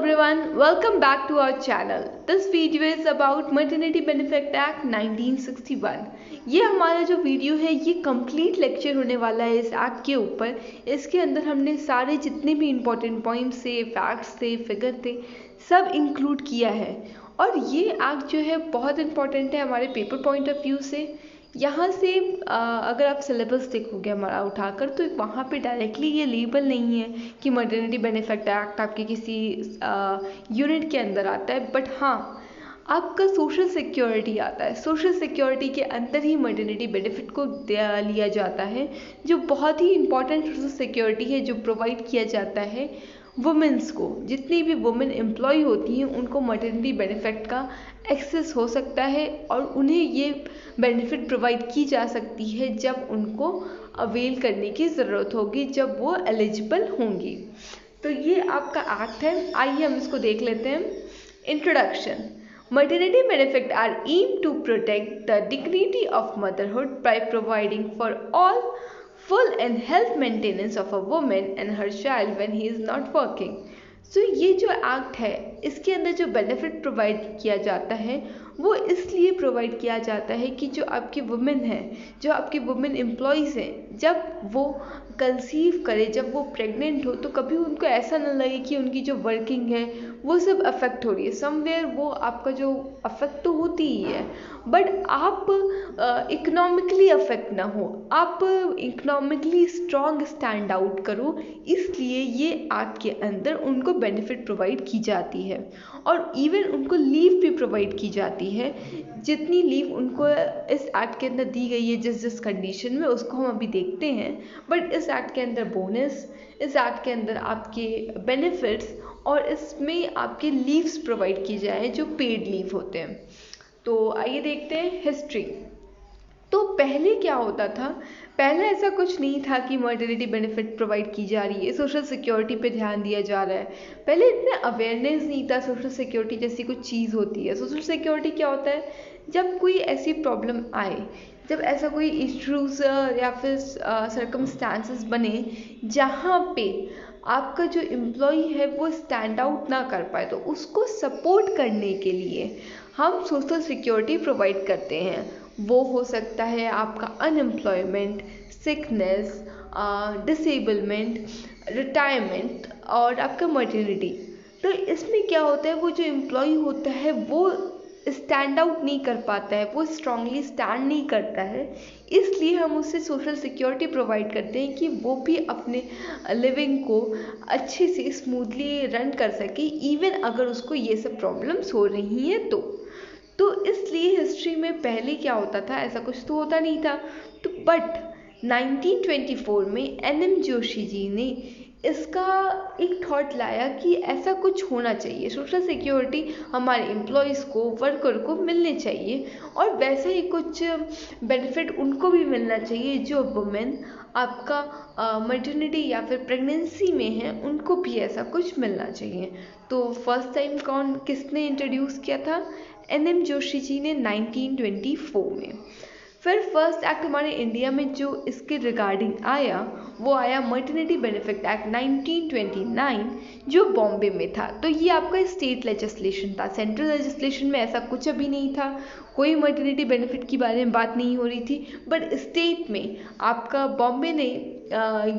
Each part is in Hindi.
everyone, welcome back to our channel. This video is about Maternity Benefit Act 1961. ये हमारा जो वीडियो है ये कंप्लीट लेक्चर होने वाला है इस एक्ट के ऊपर। इसके अंदर हमने सारे जितने भी इम्पोर्टेंट पॉइंट्स थे, फैक्ट्स थे, फिगर थे, सब इंक्लूड किया है। और ये एक्ट जो है बहुत इम्पॉर्टेंट है हमारे पेपर पॉइंट ऑफ व्यू से। यहाँ से अगर आप सिलेबस देखोगे हमारा उठाकर तो वहाँ पे डायरेक्टली ये लेबल नहीं है कि मटर्निटी बेनिफिट एक्ट आपके किसी यूनिट के अंदर आता है, बट हाँ आपका सोशल सिक्योरिटी आता है। सोशल सिक्योरिटी के अंदर ही मटर्निटी बेनिफिट को लिया जाता है, जो बहुत ही इंपॉर्टेंट सोशल सिक्योरिटी है जो प्रोवाइड किया जाता है वुमेंस को। जितनी भी वुमेन एम्प्लॉय होती हैं उनको मटर्निटी बेनिफिट का एक्सेस हो सकता है और उन्हें ये बेनिफिट प्रोवाइड की जा सकती है जब उनको अवेल करने की ज़रूरत होगी, जब वो एलिजिबल होंगी। तो ये आपका एक्ट है, आइए हम इसको देख लेते हैं। Introduction. Maternity benefits are aimed to protect the dignity of motherhood by providing for all full and health maintenance of a woman and her child when he is not working. So ये जो एक्ट है इसके अंदर जो बेनिफिट प्रोवाइड किया जाता है वो इसलिए प्रोवाइड किया जाता है कि जो आपकी वुमेन है, जो आपकी वुमेन एम्प्लॉयज़ हैं, जब वो कंसीव करे, जब वो प्रेग्नेंट हो, तो कभी उनको ऐसा ना लगे कि उनकी जो वर्किंग है वो सब अफेक्ट हो रही है। समवेयर वो आपका जो अफेक्ट तो होती ही है, बट आप इकोनॉमिकली अफेक्ट ना हो, आप इकोनॉमिकली स्ट्रॉन्ग स्टैंड आउट करो। इसलिए ये एक्ट के अंदर उनको बेनिफिट प्रोवाइड की जाती है और इवन उनको लीव भी प्रोवाइड की जाती है। जितनी लीव उनको इस एक्ट के अंदर दी गई है जिस जिस कंडीशन में, उसको हम अभी देखते हैं। बट इस एक्ट के अंदर बोनस, इस एक्ट के अंदर आपके बेनिफिट्स और इसमें आपके लीव्स प्रोवाइड की जाए जो पेड लीव होते हैं। तो आइए देखते हैं हिस्ट्री। तो पहले क्या होता था, पहले ऐसा कुछ नहीं था कि मटर्निटी बेनिफिट प्रोवाइड की जा रही है, सोशल सिक्योरिटी पे ध्यान दिया जा रहा है। पहले इतना अवेयरनेस नहीं था सोशल सिक्योरिटी जैसी कुछ चीज़ होती है। सोशल सिक्योरिटी क्या होता है, जब कोई ऐसी प्रॉब्लम आए, जब ऐसा कोई इश्यूज़ या फिर सर्कमस्टांसेस बने जहाँ पे आपका जो एम्प्लॉय है वो स्टैंड आउट ना कर पाए, तो उसको सपोर्ट करने के लिए हम सोशल सिक्योरिटी प्रोवाइड करते हैं। वो हो सकता है आपका अनएम्प्लॉयमेंट, सिकनेस, डिसेबलमेंट, रिटायरमेंट और आपका मटर्निटी। तो इसमें क्या होता है, वो जो एम्प्लॉय होता है वो स्टैंड आउट नहीं कर पाता है, वो स्ट्रांगली स्टैंड नहीं करता है। इसलिए हम उससे सोशल सिक्योरिटी प्रोवाइड करते हैं कि वो भी अपने लिविंग को अच्छे से स्मूथली रन कर सके, इवन अगर उसको ये सब प्रॉब्लम्स हो रही हैं तो इसलिए हिस्ट्री में पहले क्या होता था, ऐसा कुछ तो होता नहीं था। तो बट 1924 में एन.एम. जोशी जी ने इसका एक थॉट लाया कि ऐसा कुछ होना चाहिए, सोशल सिक्योरिटी हमारे एम्प्लॉयज़ को, वर्कर को मिलने चाहिए और वैसा ही कुछ बेनिफिट उनको भी मिलना चाहिए जो वुमेन आपका मटर्निटी या फिर प्रेगनेंसी में है, उनको भी ऐसा कुछ मिलना चाहिए। तो फर्स्ट टाइम किसने इंट्रोड्यूस किया था, एन.एम. जोशी जी ने 1924 में। फिर फर्स्ट एक्ट हमारे इंडिया में जो इसके रिगार्डिंग आया वो आया मटर्निटी बेनिफिट एक्ट 1929 जो बॉम्बे में था। तो ये आपका स्टेट लेजिस्लेशन था, सेंट्रल लेजिस्लेशन में ऐसा कुछ अभी नहीं था, कोई मटर्निटी बेनिफिट के बारे में बात नहीं हो रही थी। बट स्टेट में आपका बॉम्बे ने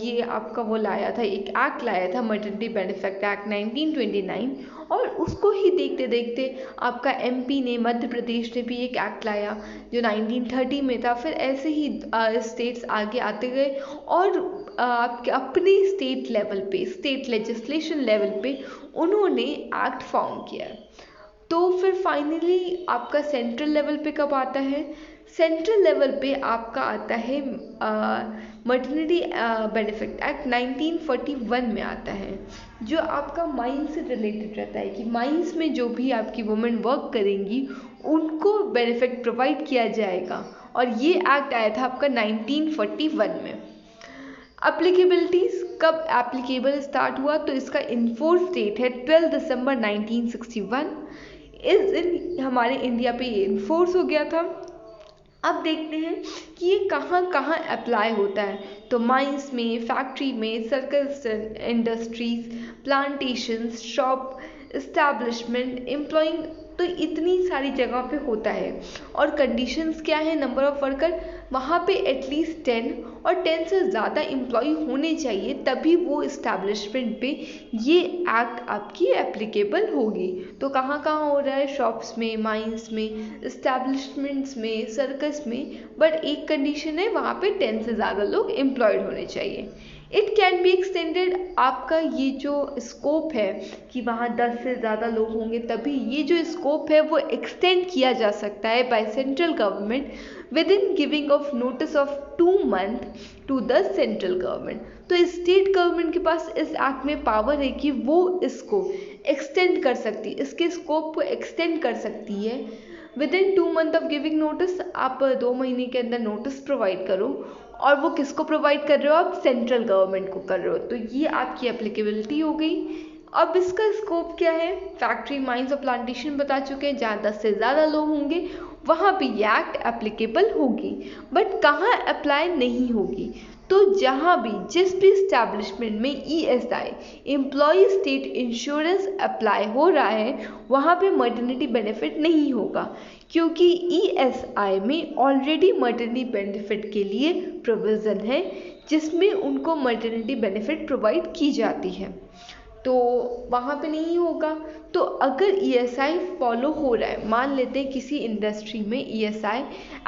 ये आपका वो लाया था, एक एक्ट लाया था मटर्निटी बेनिफिट एक्ट 1929 और उसको ही देखते देखते आपका एमपी ने, मध्य प्रदेश ने भी एक एक्ट लाया जो 1930 में था। फिर ऐसे ही स्टेट्स आगे आते गए और आपके अपने स्टेट लेवल पे, स्टेट लेजिस्लेशन लेवल पे उन्होंने एक्ट फॉर्म किया। तो फिर फाइनली आपका सेंट्रल लेवल पे कब आता है, सेंट्रल लेवल पे आपका आता है मटर्निटी बेनिफिट एक्ट 1941 में आता है, जो आपका माइंस से रिलेटेड रहता है कि माइंस में जो भी आपकी वुमेन वर्क करेंगी उनको बेनिफिट प्रोवाइड किया जाएगा। और ये एक्ट आया था आपका 1941 में। एप्लीकेबिलिटीज़ कब एप्लीकेबल स्टार्ट हुआ, तो इसका इन्फोर्स डेट है 12 दिसंबर 1961। इस दिन हमारे इंडिया पे ये इन्फोर्स हो गया था। अब देखते हैं कि ये कहाँ कहाँ अप्लाई होता है। तो माइंस में, फैक्ट्री में, circus industries, plantations, shop establishment, employing, तो इतनी सारी जगह पे होता है। और कंडीशंस क्या है, नंबर ऑफ वर्कर वहाँ पे एटलीस्ट 10 और 10 से ज़्यादा एम्प्लॉय होने चाहिए, तभी वो इस्टेब्लिशमेंट पे ये एक्ट आपकी एप्लीकेबल होगी। तो कहाँ कहाँ हो रहा है, शॉप्स में, माइंस में, इस्टेब्लिशमेंट्स में, सर्कस में, बट एक कंडीशन है वहाँ पे 10 से ज़्यादा लोग एम्प्लॉयड होने चाहिए। इट कैन बी एक्सटेंडेड, आपका ये जो स्कोप है कि वहाँ 10 से ज़्यादा लोग होंगे तभी, ये जो स्कोप है वो एक्सटेंड किया जा सकता है by central government within giving of notice of 2 month to the central government. तो स्टेट गवर्नमेंट के पास इस एक्ट में पावर है कि वो इसको एक्सटेंड कर सकती है, इसके स्कोप को एक्सटेंड कर सकती है। With in 2 month of giving notice, आप 2 महीने के अंदर नोटिस प्रोवाइड करो, और वो किसको प्रोवाइड कर रहे हो, आप सेंट्रल गवर्नमेंट को कर रहे हो, तो ये आपकी एप्लीकेबिलिटी हो गई। अब इसका स्कोप क्या है, फैक्ट्री, माइंस और प्लांटेशन बता चुके हैं, जहाँ 10 से ज़्यादा लोग होंगे वहाँ पे ये एक्ट एप्लीकेबल होगी। बट कहाँ अप्लाई नहीं होगी, तो जहाँ भी जिस भी इस्टेब्लिशमेंट में ESI, employ state insurance apply हो रहा है, वहाँ पे मटर्निटी बेनिफिट नहीं होगा, क्योंकि ESI में ऑलरेडी मटर्निटी बेनिफिट के लिए प्रोविज़न है जिसमें उनको मटर्निटी बेनिफिट प्रोवाइड की जाती है, तो वहाँ पे नहीं होगा। तो अगर ESI फॉलो हो रहा है, मान लेते हैं किसी इंडस्ट्री में ESI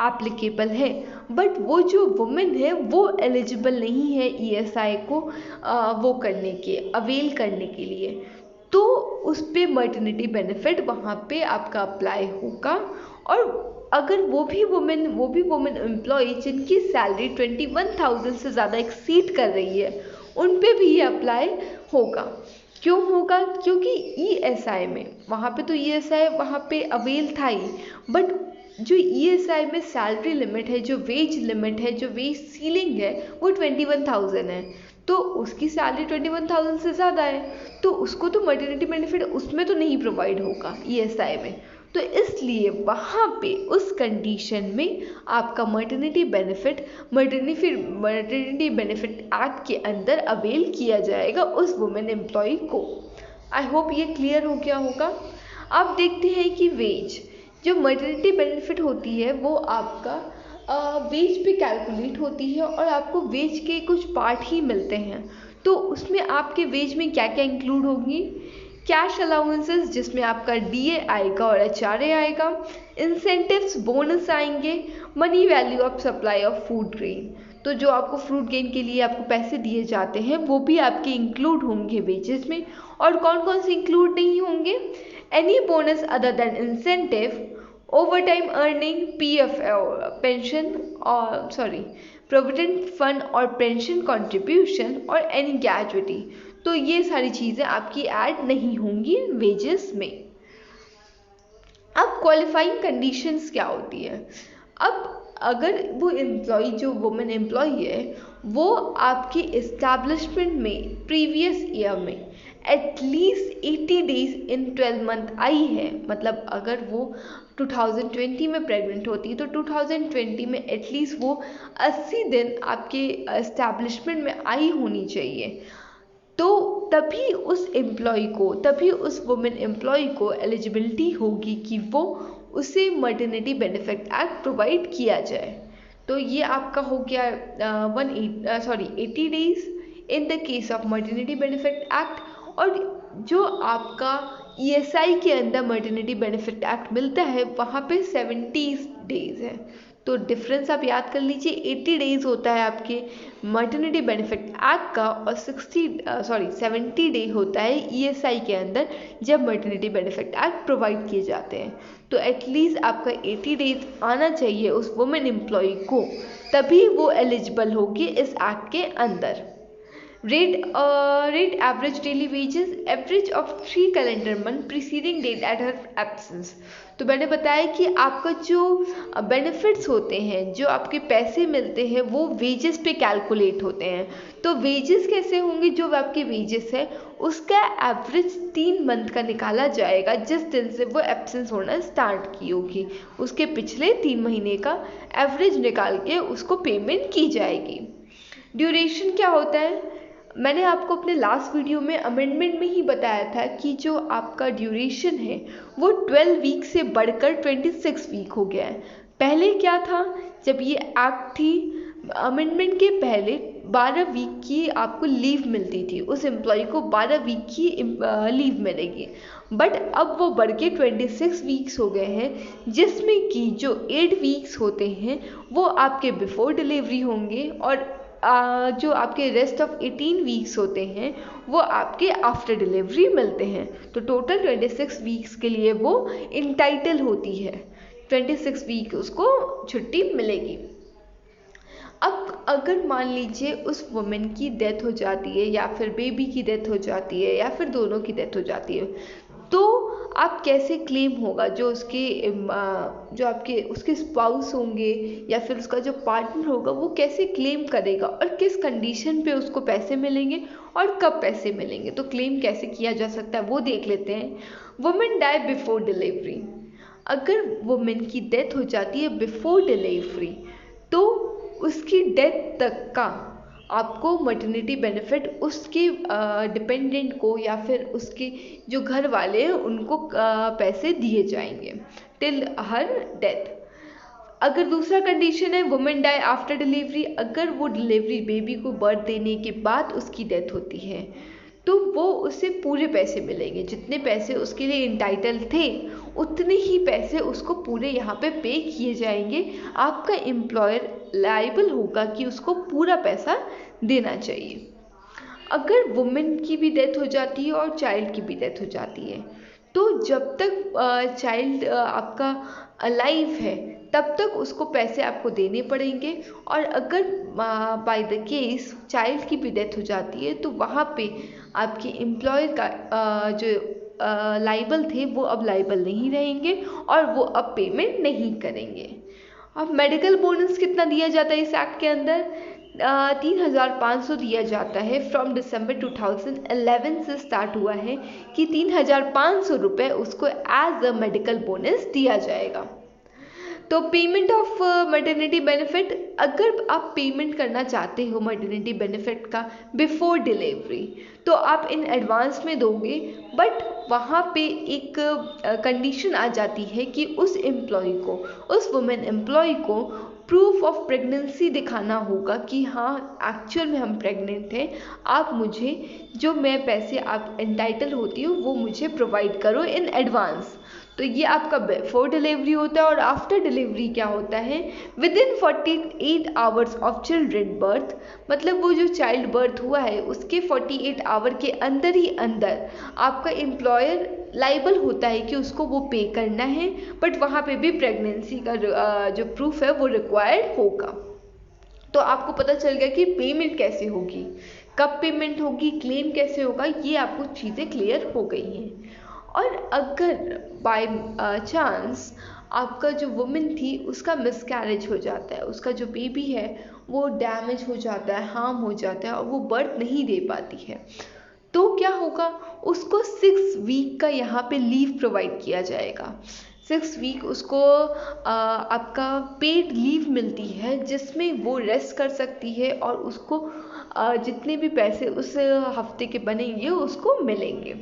एप्लीकेबल है, बट वो जो वुमेन है वो एलिजिबल नहीं है ESI को वो करने के, अवेल करने के लिए, तो उस पर मटर्निटी बेनिफिट वहाँ पे आपका अप्लाई होगा। और अगर वो भी वुमेन एम्प्लॉय जिनकी सैलरी 21,000 से ज़्यादा एक्सीड कर रही है, उन पे भी ये अप्लाई होगा। क्यों होगा, क्योंकि ESI में, वहाँ पे तो ESI वहाँ पे अवेल था ही, बट जो ESI में सैलरी लिमिट है, जो वेज लिमिट है, जो वेज सीलिंग है, वो 21,000 है, तो उसकी सैलरी 21,000 से ज़्यादा है, तो उसको तो मटर्निटी बेनिफिट उसमें तो नहीं प्रोवाइड होगा ESI में। तो इसलिए वहाँ पे उस कंडीशन में आपका मटर्निटी बेनिफिट एक्ट के अंदर अवेल किया जाएगा उस वुमेन एम्प्लॉय को। आई होप ये क्लियर हो गया होगा। अब देखते हैं कि वेज, जो मटर्निटी बेनिफिट होती है वो आपका वेज पे कैलकुलेट होती है, और आपको वेज के कुछ पार्ट ही मिलते हैं। तो उसमें आपके वेज में क्या क्या इंक्लूड होगी, कैश अलाउंसेस जिसमें आपका DA आएगा और HRA आएगा, इंसेंटिव्स, बोनस आएंगे, money value of supply of food grain, तो जो आपको फ्रूट गेन के लिए आपको पैसे दिए जाते हैं वो भी आपके इंक्लूड होंगे वेजेस में। और कौन कौन से इंक्लूड नहीं होंगे, any bonus other than incentive, over time earning, PF pension और प्रोविडेंट फंड और पेंशन कंट्रीब्यूशन, और एनी ग्रेजुटी, तो ये सारी चीज़ें आपकी ऐड नहीं होंगी वेजेस में। अब क्वालिफाइंग कंडीशंस क्या होती है, अब अगर वो एम्प्लॉय, जो वुमेन एम्प्लॉय है, वो आपके इस्टेब्लिशमेंट में प्रीवियस ईयर में at least 80 days in 12 month I है, मतलब अगर वो 2020 में प्रेग्नेंट होती है तो 2020 में एटलीस्ट वो 80 दिन आपके इस्टेब्लिशमेंट में आई होनी चाहिए, तो तभी उस एम्प्लॉय को, तभी उस वुमेन एम्प्लॉय को एलिजिबिलिटी होगी कि वो उसे मटर्निटी बेनिफिट एक्ट प्रोवाइड किया जाए। तो ये आपका हो गया 80 days in the case of maternity benefit act. और जो आपका ESI के अंदर मटर्निटी बेनिफिट एक्ट मिलता है वहाँ पे 70 डेज है, तो डिफरेंस आप याद कर लीजिए, 80 डेज होता है आपके मटर्निटी बेनिफिट एक्ट का, और 70 डे होता है ESI के अंदर जब मटर्निटी बेनिफिट एक्ट प्रोवाइड किए जाते हैं। तो एटलीस्ट आपका 80 डेज आना चाहिए उस वुमेन एम्प्लॉय को, तभी वो एलिजिबल होगी इस एक्ट के अंदर। Rate average daily wages, average of 3 calendar month preceding date at her absence. तो मैंने बताया कि आपका जो बेनिफिट्स होते हैं, जो आपके पैसे मिलते हैं, वो वेजेस पे कैलकुलेट होते हैं। तो वेजेस कैसे होंगे, जो आपके वेजेस है उसका एवरेज 3 मंथ का निकाला जाएगा, जिस दिन से वो एब्सेंस होना स्टार्ट की होगी उसके पिछले 3 महीने का एवरेज निकाल के उसको पेमेंट की जाएगी। ड्यूरेशन क्या होता है, मैंने आपको अपने लास्ट वीडियो में अमेंडमेंट में ही बताया था कि जो आपका ड्यूरेशन है वो 12 वीक से बढ़कर 26 वीक हो गया है। पहले क्या था, जब ये एक्ट थी, अमेंडमेंट के पहले 12 वीक की आपको लीव मिलती थी, उस एम्प्लॉय को 12 वीक की लीव मिलेगी। बट अब वो बढ़ के 26 वीक्स हो गए हैं, जिसमें कि जो 8 वीक्स होते हैं वो आपके बिफोर डिलीवरी होंगे और जो आपके रेस्ट ऑफ 18 वीक्स होते हैं वो आपके आफ्टर डिलीवरी मिलते हैं। तो टोटल 26 वीक्स के लिए वो इंटाइटल होती है, 26 वीक उसको छुट्टी मिलेगी। अब अगर मान लीजिए उस वुमेन की डेथ हो जाती है या फिर बेबी की डेथ हो जाती है या फिर दोनों की डेथ हो जाती है, तो आप कैसे क्लेम होगा, जो आपके उसके स्पाउस होंगे या फिर उसका जो पार्टनर होगा वो कैसे क्लेम करेगा और किस कंडीशन पे उसको पैसे मिलेंगे और कब पैसे मिलेंगे। तो क्लेम कैसे किया जा सकता है वो देख लेते हैं। वुमेन डाई बिफोर डिलीवरी, अगर वुमेन की डेथ हो जाती है बिफोर डिलीवरी तो उसकी डेथ तक का आपको मटर्निटी बेनिफिट उसके डिपेंडेंट को या फिर उसके जो घर वाले हैं उनको पैसे दिए जाएंगे टिल हर डेथ। अगर दूसरा कंडीशन है वुमेन डाई आफ्टर डिलीवरी, अगर वो डिलीवरी बेबी को बर्थ देने के बाद उसकी डेथ होती है तो वो उससे पूरे पैसे मिलेंगे, जितने पैसे उसके लिए इंटाइटल थे उतने ही पैसे उसको पूरे यहाँ पे पे किए जाएंगे। आपका एम्प्लॉयर लायबल होगा कि उसको पूरा पैसा देना चाहिए। अगर वुमेन की भी डेथ हो जाती है और चाइल्ड की भी डेथ हो जाती है तो जब तक चाइल्ड आपका अलाइव है तब तक उसको पैसे आपको देने पड़ेंगे, और अगर बाय द केस चाइल्ड की भी डेथ हो जाती है तो वहाँ पे आपके एम्प्लॉयर का जो लाइबल थे वो अब लाइबल नहीं रहेंगे और वो अब पेमेंट नहीं करेंगे। अब मेडिकल बोनस कितना दिया जाता है इस एक्ट के अंदर, 3,500 दिया जाता है। फ्रॉम दिसंबर 2011 से स्टार्ट हुआ है कि 3,500 रुपये उसको एज अ मेडिकल बोनस दिया जाएगा। तो पेमेंट ऑफ मटर्निटी बेनिफिट, अगर आप पेमेंट करना चाहते हो मटर्निटी बेनिफिट का बिफोर डिलीवरी तो आप इन एडवांस में दोगे, बट वहाँ पे एक कंडीशन आ जाती है कि उस एम्प्लॉय को, उस वुमेन एम्प्लॉय को प्रूफ ऑफ प्रेगनेंसी दिखाना होगा कि हाँ एक्चुअल में हम प्रेग्नेंट हैं, आप मुझे जो मैं पैसे आप एंटाइटल होती हूँ वो मुझे प्रोवाइड करो इन एडवांस। तो ये आपका बिफोर डिलीवरी होता है। और आफ्टर डिलीवरी क्या होता है, with in 48 hours of children birth, मतलब वो जो चाइल्ड बर्थ हुआ है उसके 48 आवर के अंदर ही अंदर आपका एम्प्लॉयर लाइबल होता है कि उसको वो पे करना है, बट वहाँ पे भी प्रेगनेंसी का जो प्रूफ है वो रिक्वायर्ड होगा। तो आपको पता चल गया कि पेमेंट कैसे होगी, कब पेमेंट होगी, क्लेम कैसे होगा, ये आपको चीज़ें क्लियर हो गई हैं। और अगर बाय चांस आपका जो वुमेन थी उसका मिसकैरेज हो जाता है, उसका जो बेबी है वो डैमेज हो जाता है, हार्म हो जाता है और वो बर्थ नहीं दे पाती है, तो क्या होगा, उसको 6 वीक का यहाँ पे लीव प्रोवाइड किया जाएगा। 6 वीक उसको आपका पेड लीव मिलती है जिसमें वो रेस्ट कर सकती है और उसको जितने भी पैसे उस हफ्ते के बनेंगे उसको मिलेंगे।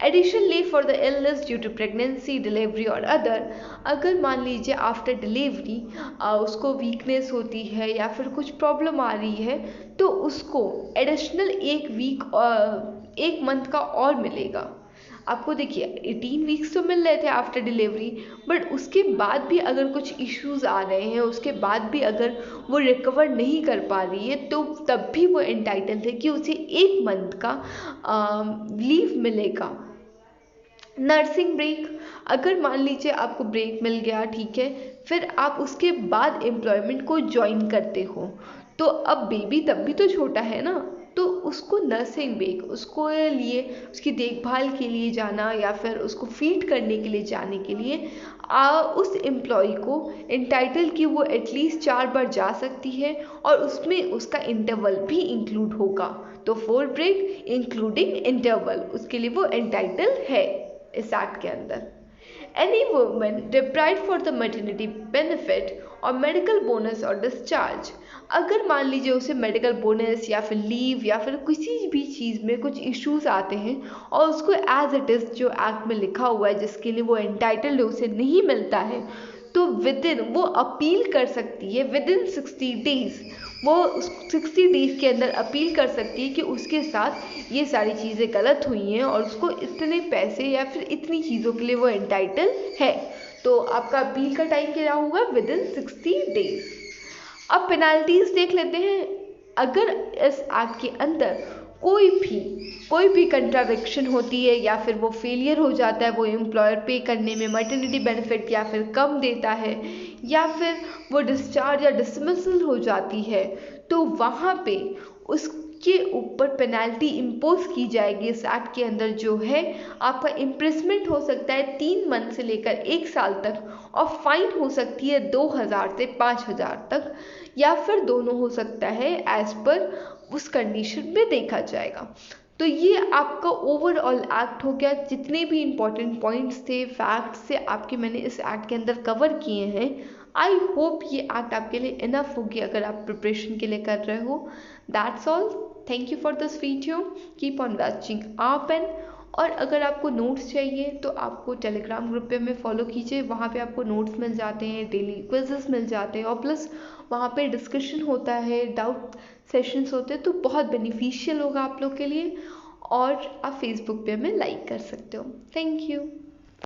Additional leave for the illness due to pregnancy, delivery और अदर, अगर मान लीजिए आफ्टर डिलीवरी उसको वीकनेस होती है या फिर कुछ प्रॉब्लम आ रही है तो उसको एडिशनल 1 वीक 1 मंथ का और मिलेगा। आपको देखिए 18 वीक्स तो मिल रहे थे आफ्टर डिलीवरी, बट उसके बाद भी अगर कुछ इश्यूज आ रहे हैं, उसके बाद भी अगर वो रिकवर नहीं कर पा रही है तो तब भी वो एंटाइटल है कि उसे 1 मंथ का लीव मिलेगा। नर्सिंग ब्रेक, अगर मान लीजिए आपको ब्रेक मिल गया, ठीक है, फिर आप उसके बाद एम्प्लॉयमेंट को ज्वाइन करते हो तो अब बेबी तब भी तो छोटा है ना, तो उसको नर्सिंग ब्रेक, उसको लिए उसकी देखभाल के लिए जाना या फिर उसको फीड करने के लिए जाने के लिए उस एम्प्लॉय को एंटाइटल कि वो एटलीस्ट 4 बार जा सकती है और उसमें उसका इंटरवल भी इंक्लूड होगा। तो 4 ब्रेक इंक्लूडिंग इंटरवल उसके लिए वो एंटाइटल है इस एक्ट के अंदर। Any woman deprived for the maternity benefit or medical bonus or discharge, अगर मान लीजिए उसे मेडिकल बोनस या फिर लीव या फिर किसी भी चीज़ में कुछ इश्यूज आते हैं और उसको एज इट इज़ जो एक्ट में लिखा हुआ है जिसके लिए वो एंटाइटल्ड है उसे नहीं मिलता है, तो विद इन वो अपील कर सकती है। विद इन 60 डेज वो 60 डेज के अंदर अपील कर सकती है कि उसके साथ ये सारी चीज़ें गलत हुई हैं और उसको इतने पैसे या फिर इतनी चीज़ों के लिए वो एंटाइटल है। तो आपका अपील का टाइम क्या होगा? With in 60 days. अब पेनाल्टीज देख लेते हैं। अगर इस एक्ट के अंदर कोई भी कंट्राविक्शन होती है या फिर वो फेलियर हो जाता है, वो एम्प्लॉयर पे करने में मैटरनिटी बेनिफिट या फिर कम देता है या फिर वो डिस्चार्ज या डिसमिसल हो जाती है, तो वहाँ पे उसके ऊपर पेनाल्टी इम्पोज की जाएगी। इस एक्ट के अंदर जो है आपका इम्प्रिजमेंट हो सकता है 3 मंथ से लेकर 1 साल तक और फाइन हो सकती है 2000 से 5000 तक या फिर दोनों हो सकता है, एज पर उस कंडीशन में देखा जाएगा। तो ये आपका ओवरऑल एक्ट हो गया। जितने भी इंपॉर्टेंट पॉइंट्स थे, फैक्ट्स थे, आपके मैंने इस एक्ट के अंदर कवर किए हैं। आई होप ये एक्ट आपके लिए इनफ होगी अगर आप प्रिपरेशन के लिए कर रहे हो। That's all. Thank you for this video. Keep on watching आप एंड। और अगर आपको नोट्स चाहिए तो आपको टेलीग्राम ग्रुप पे हमें फॉलो कीजिए, वहाँ पे आपको नोट्स मिल जाते हैं, डेली क्विजेस मिल जाते हैं और प्लस वहाँ पे डिस्कशन होता है, डाउट सेशंस होते हैं, तो बहुत बेनिफिशियल होगा आप लोग के लिए। और आप फेसबुक पे हमें लाइक कर सकते हो। Thank you.